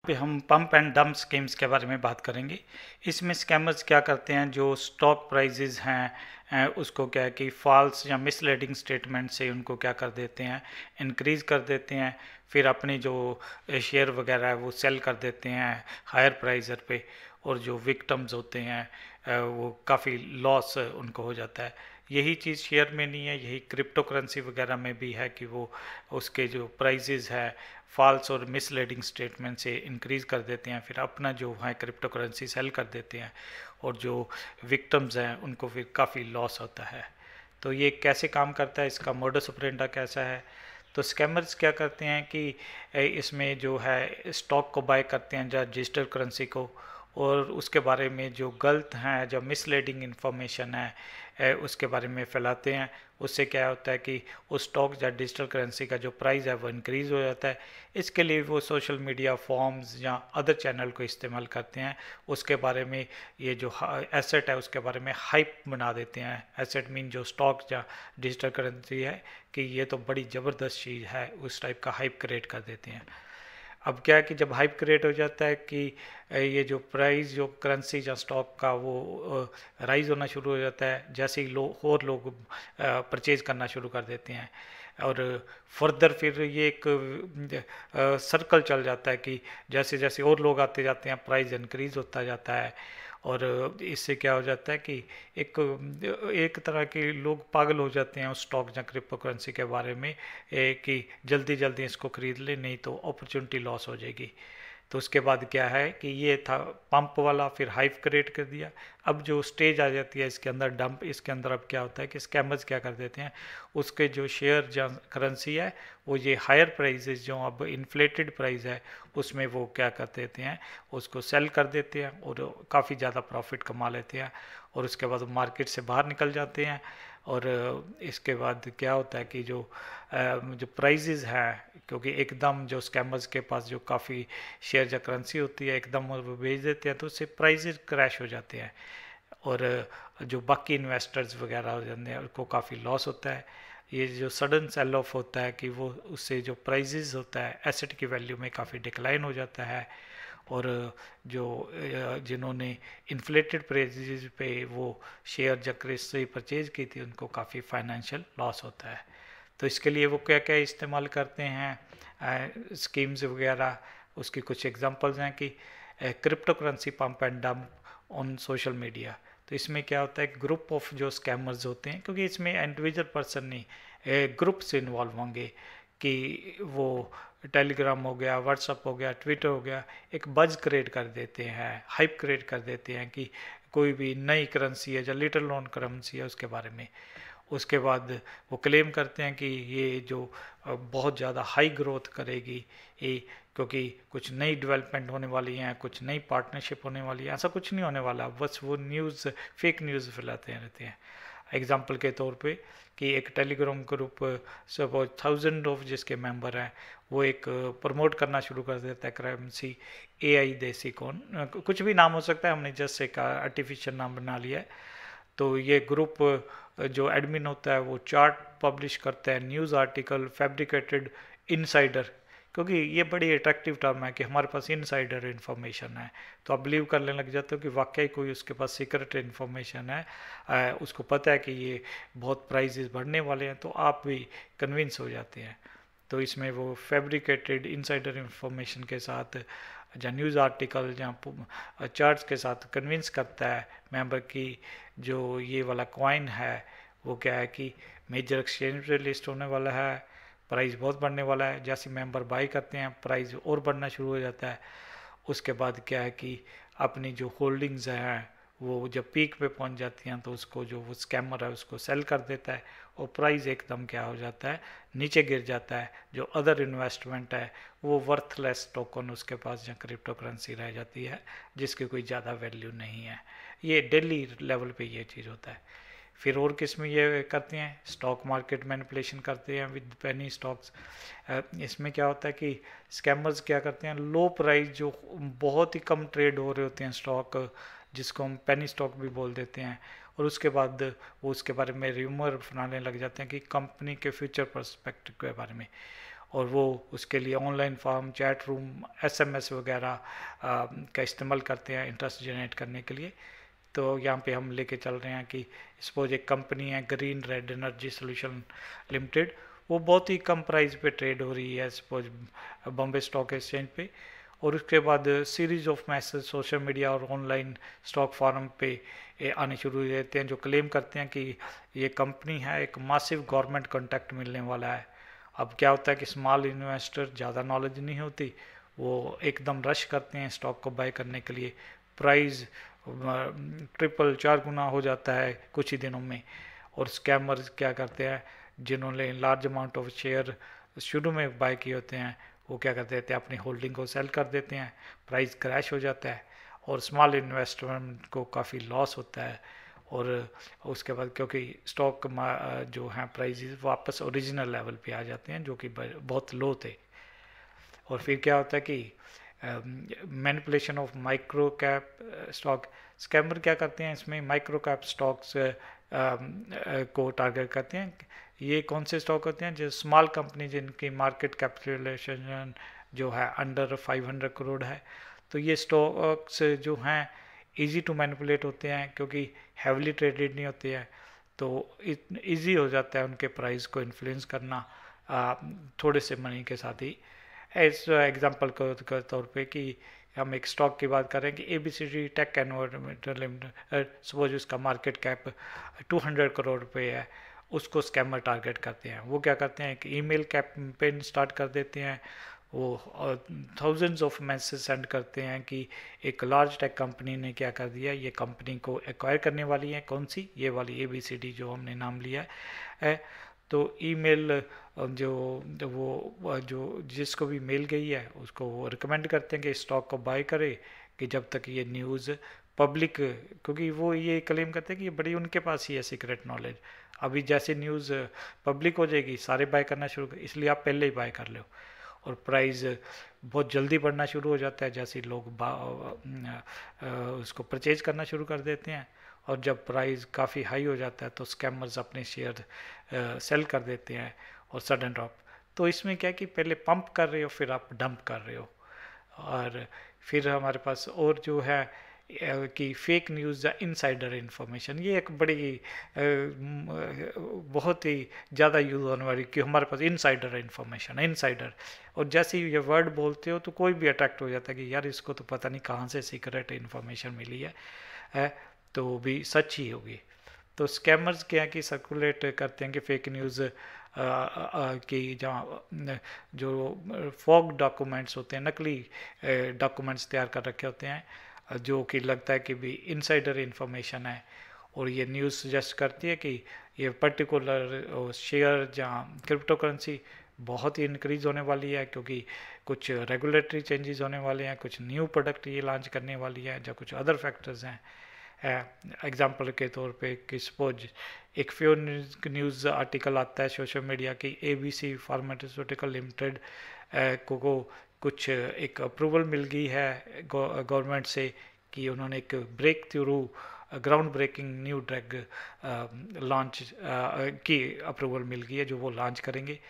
पे हम pump and dump schemes के बारे में बात करेंगे। इसमें स्कैमर्स क्या करते हैं, जो स्टॉक प्राइजेज हैं उसको क्या है कि फॉल्स या मिसलीडिंग स्टेटमेंट से उनको क्या कर देते हैं, इंक्रीज़ कर देते हैं। फिर अपनी जो शेयर वगैरह है वो सेल कर देते हैं हायर प्राइजर पे, और जो विक्टम्स होते हैं वो काफ़ी लॉस उनको हो जाता है। यही चीज़ शेयर में नहीं है, यही क्रिप्टो करेंसी वगैरह में भी है कि वो उसके जो प्राइजेज है फॉल्स और मिसलीडिंग स्टेटमेंट से इंक्रीज़ कर देते हैं, फिर अपना जो है क्रिप्टो करेंसी सेल कर देते हैं, और जो विक्टिम्स हैं उनको फिर काफ़ी लॉस होता है। तो ये कैसे काम करता है, इसका मोडस ऑपरेंडा कैसा है। तो स्कैमर्स क्या करते हैं कि इसमें जो है स्टॉक को बाय करते हैं या डिजिटल करेंसी को, और उसके बारे में जो गलत हैं, जो मिसलीडिंग इंफॉर्मेशन है उसके बारे में फैलाते हैं। उससे क्या होता है कि उस स्टॉक या डिजिटल करेंसी का जो प्राइस है वो इंक्रीज़ हो जाता है। इसके लिए वो सोशल मीडिया फॉर्म्स या अदर चैनल को इस्तेमाल करते हैं। उसके बारे में ये जो एसेट है उसके बारे में हाइप बना देते हैं। एसेट मीन जो स्टॉक या डिजिटल करेंसी है कि ये तो बड़ी ज़बरदस्त चीज़ है, उस टाइप का हाइप क्रिएट कर देते हैं। अब क्या है कि जब हाइप क्रिएट हो जाता है कि ये जो प्राइस जो करेंसी या स्टॉक का वो राइज होना शुरू हो जाता है, जैसे ही और लोग परचेज करना शुरू कर देते हैं, और फर्दर फिर ये एक सर्कल चल जाता है कि जैसे जैसे और लोग आते जाते हैं प्राइस इंक्रीज होता जाता है। और इससे क्या हो जाता है कि एक एक तरह के लोग पागल हो जाते हैं उस स्टॉक या क्रिप्टो करेंसी के बारे में, कि जल्दी जल्दी इसको खरीद ले नहीं तो अपॉर्चुनिटी लॉस हो जाएगी। तो उसके बाद क्या है कि ये था पंप वाला, फिर हाइप क्रिएट कर दिया। अब जो स्टेज आ जाती है इसके अंदर डंप, इसके अंदर अब क्या होता है कि स्कैमर्स क्या कर देते हैं, उसके जो शेयर या करेंसी है वो ये हायर प्राइजेज जो अब इन्फ्लेटेड प्राइस है उसमें वो क्या कर देते हैं, उसको सेल कर देते हैं और काफ़ी ज़्यादा प्रॉफिट कमा लेते हैं, और उसके बाद मार्केट से बाहर निकल जाते हैं। और इसके बाद क्या होता है कि जो प्राइजेज हैं, क्योंकि एकदम जो स्कैमर्स के पास जो काफ़ी शेयर या करेंसी होती है एकदम वो बेच देते हैं, तो उससे प्राइजेज क्रैश हो जाते हैं, और जो बाकी इन्वेस्टर्स वगैरह हो जाते हैं उनको काफ़ी लॉस होता है। ये जो सडन सेल ऑफ होता है कि वो उससे जो प्राइजेज होता है एसेट की वैल्यू में काफ़ी डिक्लाइन हो जाता है, और जो जिन्होंने इन्फ्लेटेड प्राइजेज पे वो शेयर या करेंसी परचेज की थी उनको काफ़ी फाइनेंशियल लॉस होता है। तो इसके लिए वो क्या क्या इस्तेमाल करते हैं स्कीम्स वगैरह, उसकी कुछ एग्जांपल्स हैं कि crypto currency pump and dump on social media. तो इसमें क्या होता है, ग्रुप ऑफ जो स्कैमर्स होते हैं, क्योंकि इसमें इंडिविजुअल पर्सन नहीं ग्रुप से इन्वॉल्व होंगे, कि वो टेलीग्राम हो गया, व्हाट्सअप हो गया, ट्विटर हो गया, एक बज क्रिएट कर देते हैं, हाइप क्रिएट कर देते हैं कि कोई भी नई करेंसी है या लिटिल नोन करेंसी है उसके बारे में। उसके बाद वो क्लेम करते हैं कि ये जो बहुत ज़्यादा हाई ग्रोथ करेगी ये, क्योंकि कुछ नई डेवलपमेंट होने वाली हैं, कुछ नई पार्टनरशिप होने वाली है। ऐसा कुछ नहीं होने वाला, बस वो न्यूज़ फेक न्यूज़ फैलाते रहते हैं। एग्जाम्पल के तौर पे कि एक टेलीग्राम ग्रुप सपोज 1000 ऑफ जिसके मेंबर हैं, वो एक प्रमोट करना शुरू कर देता है करेंसी AI देसी कौन, कुछ भी नाम हो सकता है, हमने जस्ट एक आर्टिफिशियल नाम बना लिया है। तो ये ग्रुप जो एडमिन होता है वो चार्ट पब्लिश करता है, न्यूज़ आर्टिकल, फैब्रिकेटेड, इनसाइडर, क्योंकि ये बड़ी अट्रैक्टिव टर्म है कि हमारे पास इनसाइडर इन्फॉर्मेशन है, तो आप बिलीव करने लग जाते हो कि वाकई कोई उसके पास सीक्रेट इन्फॉर्मेशन है, उसको पता है कि ये बहुत प्राइजेस बढ़ने वाले हैं, तो आप भी कन्विंस हो जाते हैं। तो इसमें वो फैब्रिकेटेड इनसाइडर इन्फॉर्मेशन के साथ या न्यूज़ आर्टिकल या चार्ट्स के साथ कन्विंस करता है मेंबर की जो ये वाला कॉइन है वो क्या है कि मेजर एक्सचेंज पे लिस्ट होने वाला है, प्राइस बहुत बढ़ने वाला है। जैसे मेंबर बाई करते हैं प्राइस और बढ़ना शुरू हो जाता है। उसके बाद क्या है कि अपनी जो होल्डिंग्स हैं वो जब पीक पे पहुंच जाती हैं तो उसको जो वो स्कैमर है उसको सेल कर देता है, और प्राइस एकदम क्या हो जाता है, नीचे गिर जाता है। जो अदर इन्वेस्टमेंट है वो वर्थलेस टोकन उसके पास या क्रिप्टो करेंसी रह जाती है जिसकी कोई ज़्यादा वैल्यू नहीं है। ये डेली लेवल पे ये चीज़ होता है। फिर और किस में ये करते हैं, स्टॉक मार्केट मैनिपुलेशन करते हैं विद पेनी स्टॉक्स। इसमें क्या होता है कि स्कैमर्स क्या करते हैं, लो प्राइस जो बहुत ही कम ट्रेड हो रहे होते हैं स्टॉक, जिसको हम पेनी स्टॉक भी बोल देते हैं, और उसके बाद वो उसके बारे में र्यूमर बनाने लग जाते हैं कि कंपनी के फ्यूचर पर्सपेक्टिव के बारे में, और वो उसके लिए online form, chat room, SMS वगैरह का इस्तेमाल करते हैं इंटरेस्ट जनरेट करने के लिए। तो यहाँ पे हम लेके चल रहे हैं कि सपोज एक कंपनी है green red energy solution limited, वो बहुत ही कम प्राइस पे ट्रेड हो रही है सपोज बॉम्बे स्टॉक एक्सचेंज पे, और उसके बाद series of message social media और ऑनलाइन स्टॉक फॉरम पे आने शुरू हो जाते हैं जो क्लेम करते हैं कि ये कंपनी है, एक मासिव गवर्नमेंट कॉन्टैक्ट मिलने वाला है। अब क्या होता है कि स्मॉल इन्वेस्टर ज़्यादा नॉलेज नहीं होती, वो एकदम रश करते हैं स्टॉक को बाय करने के लिए, प्राइस ट्रिपल 4 गुना हो जाता है कुछ ही दिनों में। और स्कैमर्स क्या करते हैं, जिन्होंने लार्ज अमाउंट ऑफ शेयर शुरू में बाय किए होते हैं, वो क्या कर देते हैं, अपनी होल्डिंग को सेल कर देते हैं, प्राइस क्रैश हो जाता है और स्मॉल इन्वेस्टमेंट को काफ़ी लॉस होता है। और उसके बाद क्योंकि स्टॉक जो हैं प्राइसेस वापस ओरिजिनल लेवल पे आ जाते हैं जो कि बहुत लो थे। और फिर क्या होता है कि manipulation of micro cap stock, scammer क्या करते हैं इसमें माइक्रो कैप स्टॉक्स को टारगेट करते हैं। ये कौन से स्टॉक होते हैं, जो स्मॉल कंपनी जिनकी मार्केट कैपिटलाइजेशन जो है अंडर 500 करोड़ है। तो ये स्टॉक्स जो हैं इजी टू मैनिपुलेट होते हैं क्योंकि हैवली ट्रेडेड नहीं होते हैं, तो इजी हो जाता है उनके प्राइस को इन्फ्लुएंस करना थोड़े से मनी के साथ ही। एज एग्जांपल के तौर पे कि हम एक स्टॉक की बात करें कि ABCD tech environmental limited, suppose उसका मार्केट कैप 200 करोड़ रुपए है, उसको स्कैमर टारगेट करते हैं। वो क्या करते हैं कि ईमेल कैंपेन स्टार्ट कर देते हैं, वो थाउजेंड्स ऑफ मैसेज सेंड करते हैं कि एक लार्ज टेक कंपनी ने क्या कर दिया, ये कंपनी को एक्वायर करने वाली है, कौन सी, ये वाली एबीसीडी जो हमने नाम लिया है। तो ईमेल जो जिसको भी मेल गई है उसको वो रिकमेंड करते हैं कि स्टॉक को बाय करे कि जब तक ये न्यूज़ पब्लिक, क्योंकि वो ये क्लेम करते हैं कि ये बड़ी उनके पास ही है सीक्रेट नॉलेज, अभी जैसे न्यूज़ पब्लिक हो जाएगी सारे बाय करना शुरू कर, इसलिए आप पहले ही बाय कर लो। और प्राइस बहुत जल्दी बढ़ना शुरू हो जाता है जैसे लोग उसको परचेज करना शुरू कर देते हैं, और जब प्राइस काफ़ी हाई हो जाता है तो स्कैमर्स अपने शेयर सेल कर देते हैं और सडन ड्रॉप। तो इसमें क्या है कि पहले पंप कर रहे हो फिर आप डंप कर रहे हो। और फिर हमारे पास और जो है कि फेक न्यूज़ या इनसाइडर इन्फॉर्मेशन, ये एक बड़ी बहुत ही ज़्यादा यूज़ होने वाली कि हमारे पास इनसाइडर इन्फॉर्मेशन है, इनसाइडर, और जैसे ही ये वर्ड बोलते हो तो कोई भी अट्रैक्ट हो जाता है कि यार इसको तो पता नहीं कहाँ से सीक्रेट इन्फॉर्मेशन मिली है तो वो भी सच ही होगी। तो स्कैमर्स क्या है कि सर्कुलेट करते हैं कि फेक न्यूज़ कि जहाँ जो फॉग डॉक्यूमेंट्स होते हैं, नकली डॉक्यूमेंट्स तैयार कर रखे होते हैं जो कि लगता है कि भी इनसाइडर इन्फॉर्मेशन है, और ये न्यूज़ सजेस्ट करती है कि ये पर्टिकुलर शेयर जहाँ क्रिप्टो करेंसी बहुत ही इंक्रीज़ होने वाली है क्योंकि कुछ रेगुलेटरी चेंजेस होने वाले हैं, कुछ न्यू प्रोडक्ट ये लॉन्च करने वाली है, या कुछ अदर फैक्टर्स हैं। एग्जाम्पल के तौर पे कि सपोज एक फ्यू न्यूज़ आर्टिकल आता है सोशल मीडिया की एबीसी फार्मास्यूटिकल लिमिटेड को कुछ एक अप्रूवल मिल गई है गवर्नमेंट से कि उन्होंने एक breakthrough ground breaking new drug launch की अप्रूवल मिल गई है जो वो लॉन्च करेंगे,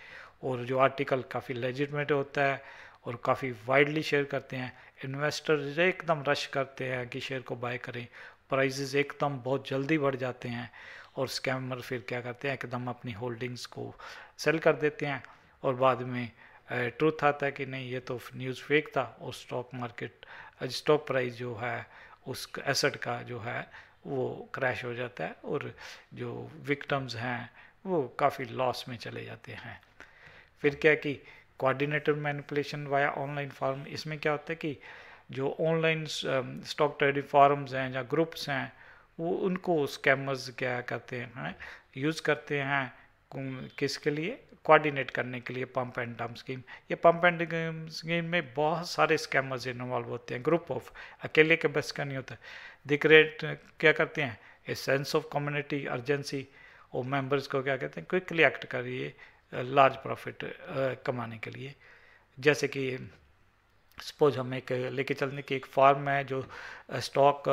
और जो आर्टिकल काफ़ी लेजिटमेट होता है और काफ़ी वाइडली शेयर करते हैं, इन्वेस्टर्स एकदम रश करते हैं कि शेयर को बाय करें, प्राइसेस एकदम बहुत जल्दी बढ़ जाते हैं, और स्कैमर फिर क्या करते हैं एकदम अपनी होल्डिंग्स को सेल कर देते हैं, और बाद में ट्रूथ आता है कि नहीं ये तो न्यूज़ फेक था, और स्टॉक प्राइस जो है उस एसेट का जो है वो क्रैश हो जाता है, और जो विक्टिम्स हैं वो काफ़ी लॉस में चले जाते हैं। फिर क्या है कि coordinated manipulation via online form, इसमें क्या होता है कि जो ऑनलाइन स्टॉक ट्रेडिंग फॉर्म्स हैं या ग्रुप्स हैं वो उनको स्कैमर्स क्या करते हैं यूज़ करते हैं किसके लिए, कोऑर्डिनेट करने के लिए पंप एंड डंप स्कीम। ये पंप एंड स्कीम में बहुत सारे स्कैमर्स इन्वॉल्व होते हैं, ग्रुप ऑफ, अकेले के बस का नहीं होता। द क्रिएट क्या करते हैं, a sense of community urgency, और मेंबर्स को क्या कहते हैं क्विकली एक्ट करिए लार्ज प्रॉफिट कमाने के लिए। जैसे कि सपोज हम एक लेके चलने की एक फॉर्म है जो स्टॉक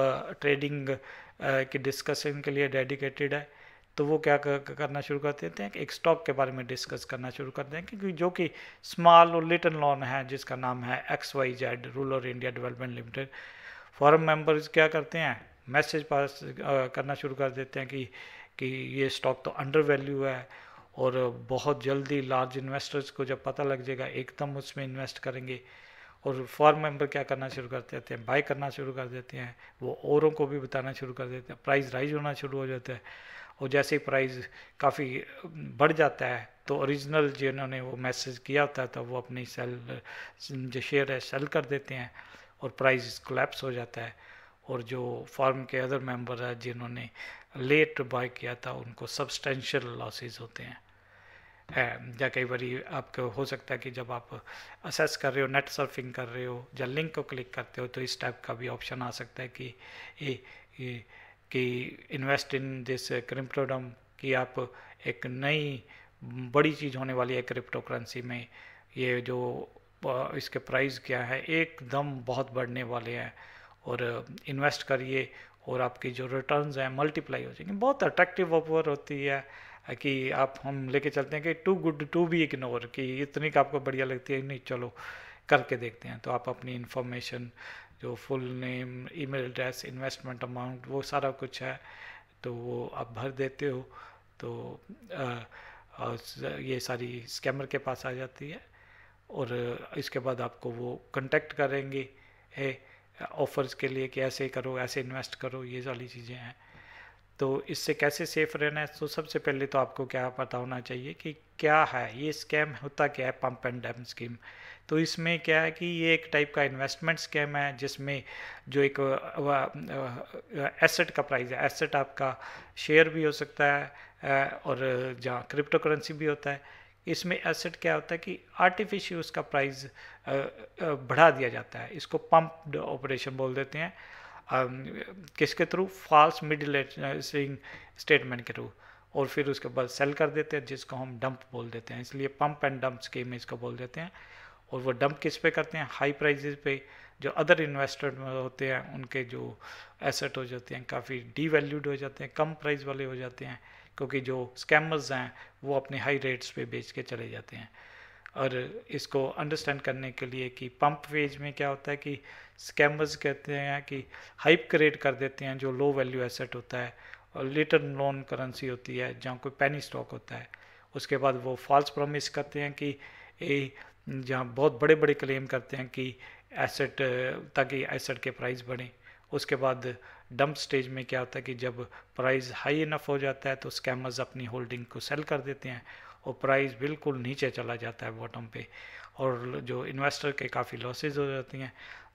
ट्रेडिंग की डिस्कशन के लिए डेडिकेटेड है, तो वो क्या करना शुरू कर देते हैं कि एक स्टॉक के बारे में डिस्कस करना शुरू कर दें, क्योंकि जो कि स्मॉल और लिटिल लोन है जिसका नाम है XYZ rural India development limited, forum members क्या करते हैं, मैसेज पास करना शुरू कर देते हैं कि ये स्टॉक तो अंडर वैल्यू है, और बहुत जल्दी लार्ज इन्वेस्टर्स को जब पता लग जाएगा एकदम उसमें इन्वेस्ट करेंगे। और फॉर्म मेंबर क्या करना शुरू कर देते हैं, बाय करना शुरू कर देते हैं, वो औरों को भी बताना शुरू कर देते हैं, प्राइस राइज होना शुरू हो जाता है। और जैसे ही प्राइस काफ़ी बढ़ जाता है तो ओरिजिनल जिन्होंने वो मैसेज किया होता है तो वो अपनी सेल जो शेयर है सेल कर देते हैं, और प्राइस कोलैप्स हो जाता है। और जो फॉर्म के अदर मेंबर है जिन्होंने लेट बाय किया था उनको सब्सटेंशियल लॉसेस होते हैं। या कई बार आपको हो सकता है कि जब आप असेस कर रहे हो, नेट सर्फिंग कर रहे हो, या लिंक को क्लिक करते हो, तो इस टाइप का भी ऑप्शन आ सकता है कि इन्वेस्ट इन दिस क्रिप्टोडम, कि आप एक नई बड़ी चीज़ होने वाली है क्रिप्टो करेंसी में, ये जो इसके प्राइस क्या है एकदम बहुत बढ़ने वाले हैं, और इन्वेस्ट करिए और आपकी जो रिटर्न्स हैं मल्टीप्लाई हो जाएंगे। बहुत अट्रैक्टिव ऑफर होती है कि आप हम लेके चलते हैं कि too good to be ignore, कि इतनी का आपको बढ़िया लगती है, नहीं चलो करके देखते हैं। तो आप अपनी इन्फॉर्मेशन, जो full name, email address, investment amount, वो सारा कुछ है तो वो आप भर देते हो, तो ये सारी स्कैमर के पास आ जाती है, और इसके बाद आपको वो कांटेक्ट करेंगे ऑफर्स के लिए कि ऐसे करो, ऐसे इन्वेस्ट करो, ये सारी चीज़ें हैं। तो इससे कैसे सेफ रहना है, तो सबसे पहले तो आपको क्या पता होना चाहिए कि क्या है ये स्कैम, होता क्या है पंप एंड डैम स्कीम। तो इसमें क्या है कि ये एक टाइप का इन्वेस्टमेंट स्कैम है जिसमें जो एक एसेट का प्राइस है, एसेट आपका शेयर भी हो सकता है और जहाँ क्रिप्टो करेंसी भी होता है। इसमें एसेट क्या होता है कि आर्टिफिशियल उसका प्राइस बढ़ा दिया जाता है, इसको पंप ऑपरेशन बोल देते हैं। किसके थ्रू, फॉल्स मिडिल स्टेटमेंट के थ्रू, और फिर उसके बाद सेल कर देते हैं जिसको हम डंप बोल देते हैं, इसलिए पंप एंड डंप स्कीम इसको बोल देते हैं। और वो डंप किस पे करते हैं, हाई प्राइजेस पे, जो अदर इन्वेस्टर होते हैं उनके जो एसेट हो जाते हैं काफ़ी डीवैल्यूड हो जाते हैं, कम प्राइस वाले हो जाते हैं, क्योंकि जो स्कैमर्स हैं वो अपने हाई रेट्स पे बेच के चले जाते हैं। और इसको अंडरस्टैंड करने के लिए कि पंप फेज में क्या होता है कि स्कैमर्स कहते हैं कि हाइप क्रिएट कर देते हैं जो लो वैल्यू एसेट होता है, और लिटर नॉन करेंसी होती है जहाँ कोई पेनी स्टॉक होता है। उसके बाद वो फॉल्स प्रॉमिस करते हैं कि जहाँ बहुत बड़े बड़े क्लेम करते हैं कि एसेट, ताकि एसेट के प्राइस बढ़ें। उसके बाद डंप स्टेज में क्या होता है कि जब प्राइस हाई इनफ हो जाता है तो स्कैमर्स अपनी होल्डिंग को सेल कर देते हैं और प्राइस बिल्कुल नीचे चला जाता है बॉटम पे, और जो इन्वेस्टर के काफ़ी लॉसेज हो जाती हैं।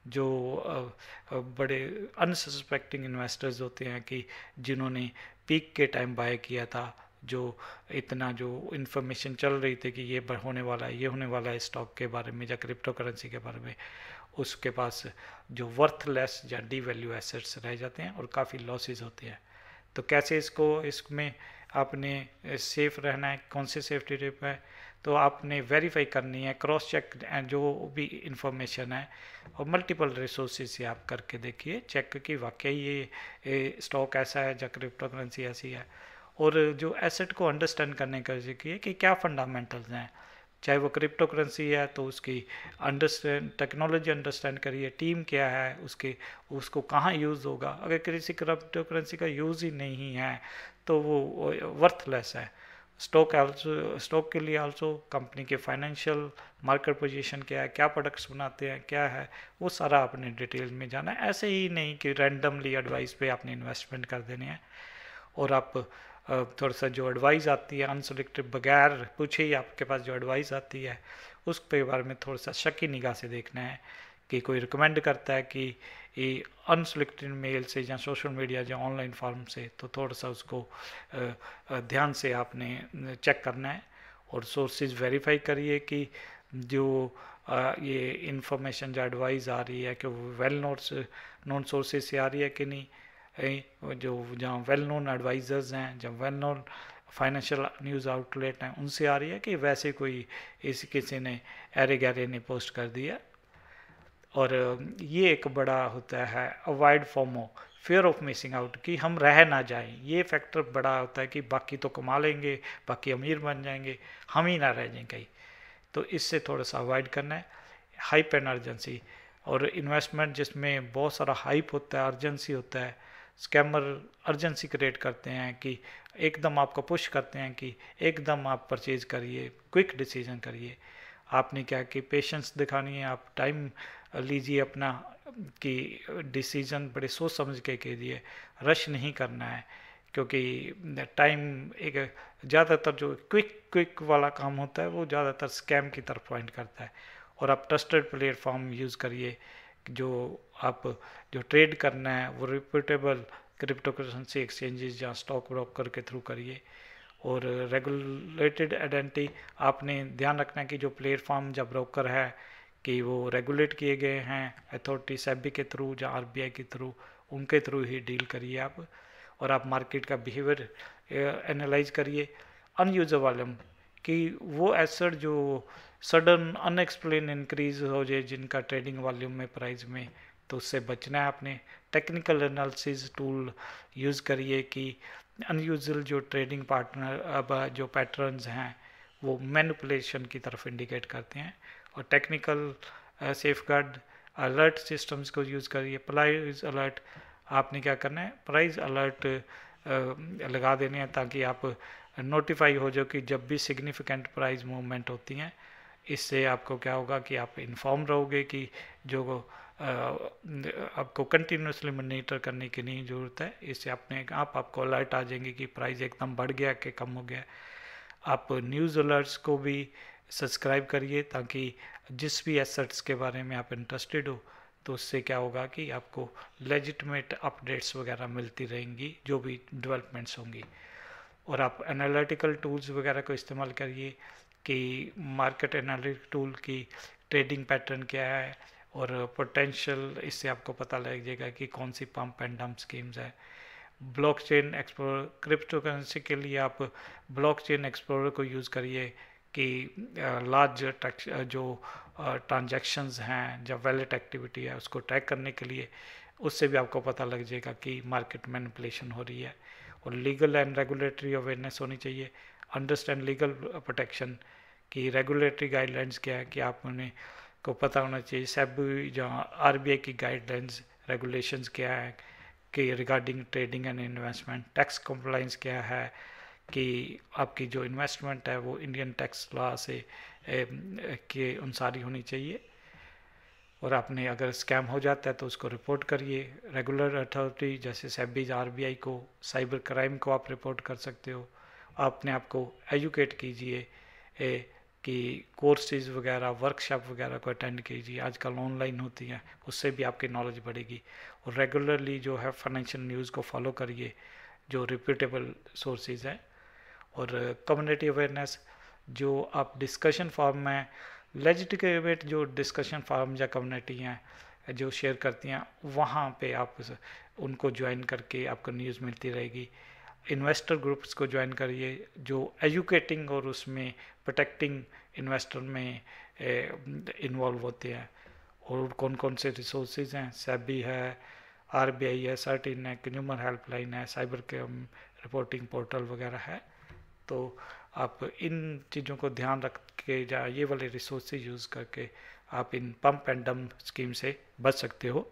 जो बड़े अनसस्पेक्टिंग इन्वेस्टर्स होते हैं कि जिन्होंने पीक के टाइम बाय किया था, जो इतना जो इन्फॉर्मेशन चल रही थी कि ये होने वाला है, ये होने वाला है स्टॉक के बारे में या क्रिप्टो करेंसी के बारे में, उसके पास जो वर्थलेस या डी वैल्यू एसेट्स रह जाते हैं और काफ़ी लॉसेज होते हैं। तो कैसे इसमें आपने सेफ रहना है, कौन से सेफ्टी टिप है, तो आपने वेरीफाई करनी है, क्रॉस चेक जो भी इंफॉर्मेशन है, और मल्टीपल रिसोर्सेज से आप करके देखिए, चेक कि वाकई ये स्टॉक ऐसा है या क्रिप्टो करेंसी ऐसी है। और जो एसेट को अंडरस्टैंड करने का सीखिए कि क्या फंडामेंटल्स हैं, चाहे वो क्रिप्टो करेंसी है तो उसकी टेक्नोलॉजी अंडरस्टैंड करिए, टीम क्या है उसको कहाँ यूज़ होगा। अगर किसी क्रिप्टो करेंसी का यूज़ ही नहीं है तो वो वर्थलेस है। स्टॉक के लिए आल्सो कंपनी के फाइनेंशियल मार्केट पोजीशन क्या है, क्या प्रोडक्ट्स बनाते हैं, क्या है, वो सारा आपने डिटेल में जाना है। ऐसे ही नहीं कि रैंडमली एडवाइस पे आपने इन्वेस्टमेंट कर देने हैं, और आप थोड़ा सा जो एडवाइस आती है अनसोलिसिटेड, बगैर पूछे ही आपके पास जो एडवाइस आती है उस पे बारे में थोड़ा सा शकी निगाह से देखना है कि कोई रिकमेंड करता है कि ये अनसोलिसिटेड मेल से या सोशल मीडिया या ऑनलाइन फॉर्म से, तो थोड़ा सा उसको ध्यान से आपने चेक करना है, और सोर्सेज वेरीफाई करिए कि जो ये इंफॉर्मेशन जो एडवाइस आ रही है कि वो वेल नोन सोर्सेज से आ रही है कि नहीं, जो जहाँ वेल नोन एडवाइज़र्स हैं, जहाँ well known financial news outlet हैं, उनसे आ रही है कि वैसे कोई किसी ने अरे गहरे ने पोस्ट कर दिया। और ये एक बड़ा होता है avoid FOMO, fear of missing out, कि हम रह ना जाएं। ये फैक्टर बड़ा होता है कि बाकी तो कमा लेंगे, बाकी अमीर बन जाएंगे, हम ही ना रह जाएं कहीं। तो इससे थोड़ा सा अवॉइड करना है। हाइप एंड अर्जेंसी, और इन्वेस्टमेंट जिसमें बहुत सारा हाइप होता है, अर्जेंसी होता है, स्कैमर अर्जेंसी क्रिएट करते हैं कि एकदम आपको पुश करते हैं कि एकदम आप परचेज करिए, क्विक डिसीजन करिए। आपने क्या कि पेशेंस दिखानी है, आप टाइम लीजिए अपना, कि डिसीजन बड़े सोच समझ के कीजिए, रश नहीं करना है। क्योंकि टाइम एक ज़्यादातर जो क्विक क्विक वाला काम होता है वो ज़्यादातर स्कैम की तरफ पॉइंट करता है। और आप ट्रस्टेड प्लेटफॉर्म यूज़ करिए, जो आप जो ट्रेड करना है वो रिप्यूटेबल क्रिप्टो करेंसी एक्सचेंजेस या स्टॉक ब्रोकर के थ्रू करिए। और रेगुलेटेड आइडेंटिटी, आपने ध्यान रखना है कि जो प्लेटफॉर्म या ब्रोकर है कि वो रेगुलेट किए गए हैं अथॉरिटी, सेबी के थ्रू या आरबीआई के थ्रू, उनके थ्रू ही डील करिए आप। और आप मार्केट का बिहेवियर एनालाइज करिए। अनयूजर वॉल्यूम, कि वो एसेट जो सडन अनएक्सप्लेन इंक्रीज हो जाए जिनका ट्रेडिंग वॉल्यूम में, प्राइस में, तो उससे बचना है आपने। टेक्निकल एनालिसिस टूल यूज़ करिए कि अनयूजुअल जो ट्रेडिंग पार्टनर अब जो पैटर्न्स हैं वो मैनिपुलेशन की तरफ इंडिकेट करते हैं। और टेक्निकल सेफगार्ड अलर्ट सिस्टम्स को यूज़ करिए। प्राइस अलर्ट, आपने क्या करना है, प्राइस अलर्ट लगा देने हैं ताकि आप नोटिफाई हो जाओ कि जब भी सिग्निफिकेंट प्राइस मूवमेंट होती हैं। इससे आपको क्या होगा कि आप इन्फॉर्म रहोगे कि जो आपको कंटिन्यूसली मॉनिटर करने की नहीं ज़रूरत है। इससे अपने आप आपको अलर्ट आ जाएंगे कि प्राइस एकदम बढ़ गया कि कम हो गया। आप न्यूज़ अलर्ट्स को भी सब्सक्राइब करिए ताकि जिस भी एसेट्स के बारे में आप इंटरेस्टेड हो तो उससे क्या होगा कि आपको लेजिटमेट अपडेट्स वगैरह मिलती रहेंगी जो भी डेवलपमेंट्स होंगी। और आप एनालिटिकल टूल्स वगैरह को इस्तेमाल करिए कि मार्केट एनालिटिक टूल की ट्रेडिंग पैटर्न क्या है और पोटेंशियल, इससे आपको पता लग जाएगा कि कौन सी पंप एंड डंप स्कीम्स है। ब्लॉकचेन एक्सप्लोरर, क्रिप्टो करेंसी के लिए आप ब्लॉकचेन एक्सप्लोरर को यूज़ करिए कि लार्ज जो ट्रांजैक्शंस हैं या वैलेट एक्टिविटी है उसको ट्रैक करने के लिए, उससे भी आपको पता लग जाएगा कि मार्केट मैनिपुलेशन हो रही है। और लीगल एंड रेगुलेटरी अवेयरनेस होनी चाहिए। अंडरस्टैंड लीगल प्रोटेक्शन, कि रेगुलेटरी गाइडलाइंस क्या है कि आप उन्हें को पता होना चाहिए। सेबी या आरबीआई की गाइडलाइंस रेगुलेशंस क्या है कि regarding trading and investment. Tax compliance क्या है कि आपकी जो इन्वेस्टमेंट है वो इंडियन टैक्स लॉ से के अनुसार ही होनी चाहिए। और आपने अगर स्कैम हो जाता है तो उसको रिपोर्ट करिए। रेगुलर अथॉरिटी जैसे सेबी आरबीआई को, साइबर क्राइम को आप रिपोर्ट कर सकते हो। अपने आप को एजुकेट कीजिए कि कोर्सेज वगैरह, वर्कशॉप वगैरह को अटेंड कीजिए, आजकल ऑनलाइन होती हैं, उससे भी आपकी नॉलेज बढ़ेगी। और रेगुलरली जो है फाइनेंशियल न्यूज़ को फॉलो करिए जो रिप्यूटेबल सोर्सेज हैं। और कम्युनिटी अवेयरनेस, जो आप डिस्कशन फॉर्म में लेजिटिमेट जो डिस्कशन फॉर्म या कम्युनिटी हैं जो शेयर करती हैं, वहाँ पे आप उनको ज्वाइन करके आपको न्यूज़ मिलती रहेगी। इन्वेस्टर ग्रुप्स को ज्वाइन करिए जो एजुकेटिंग और उसमें प्रोटेक्टिंग इन्वेस्टर में इन्वॉल्व होते हैं। और कौन कौन से रिसोर्सेज हैं, सेबी है, आरबीआई है, सर्टिन है, कंज्यूमर हेल्पलाइन है, साइबर क्राइम रिपोर्टिंग पोर्टल वगैरह है। तो आप इन चीज़ों को ध्यान रख के या ये वाले रिसोर्सेज यूज़ करके आप इन पंप एंड डंप स्कीम से बच सकते हो।